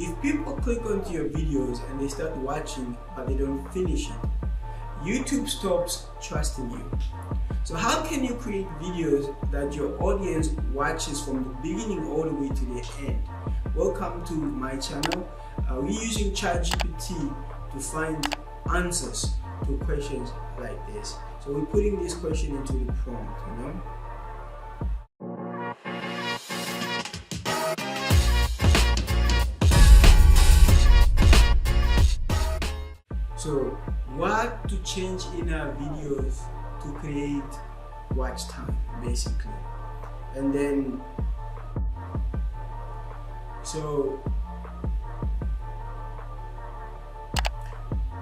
if people click onto your videos and they start watching but they don't finish it, YouTube stops trusting you. So how can you create videos that your audience watches from the beginning all the way to the end? Welcome to my channel. We're using ChatGPT to find answers to questions like this. So we're putting this question into the prompt, you know. So what to change in our videos to create watch time, basically. And then, so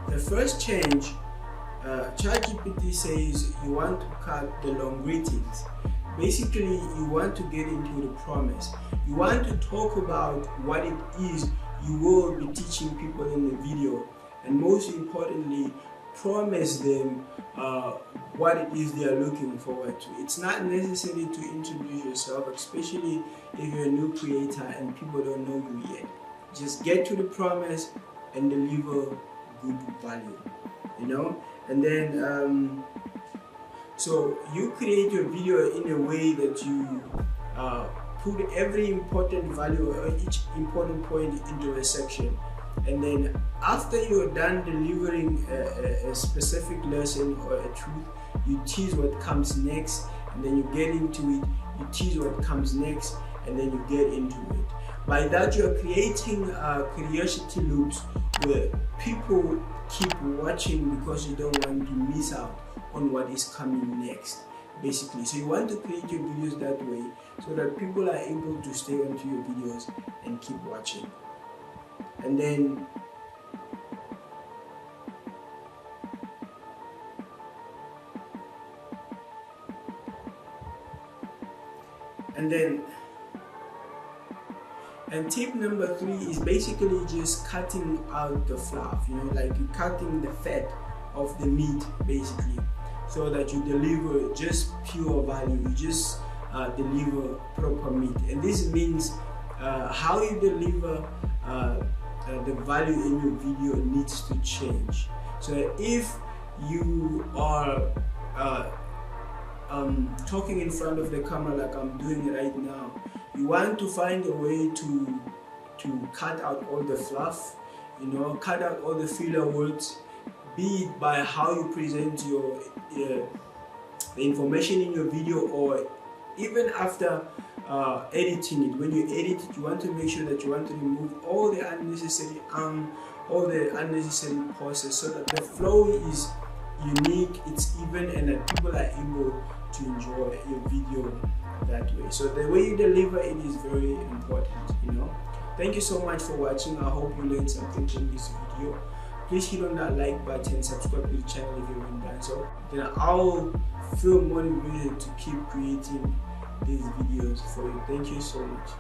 the first change, ChatGPT says you want to cut the long greetings. Basically, you want to get into the promise. You want to talk about what it is you will be teaching people in the video, and most importantly, promise them what it is they are looking forward to. It's not necessary to introduce yourself, especially if you're a new creator and people don't know you yet. Just get to the promise and deliver good value, you know. And then so you create your video in a way that you put every important value or each important point into a section, and then after you're done delivering a specific lesson or a truth, you tease what comes next, and then you get into it. You tease what comes next, and then you get into it. By that, you're creating curiosity loops where people keep watching because you don't want to miss out on what is coming next, basically. So you want to create your videos that way so that people are able to stay onto your videos and keep watching. And then tip number 3 is basically just cutting out the fluff, you know, like you're cutting the fat of the meat, basically, so that you deliver just pure value. You just deliver proper meat, and this means how you deliver the value in your video needs to change. So if you are talking in front of the camera like I'm doing right now, you want to find a way to cut out all the fluff, you know, cut out all the filler words, be it by how you present your the information in your video, or even after editing it. When you edit it, you want to make sure that you want to remove all the unnecessary all the unnecessary pauses, so that the flow is unique, it's even, and that people are able to enjoy your video that way. So the way you deliver it is very important, you know. Thank you so much for watching. I hope you learned something from this video. Please hit on that like button, subscribe to the channel if you haven't done so. Then I'll feel motivated to keep creating these videos for you. Thank you so much.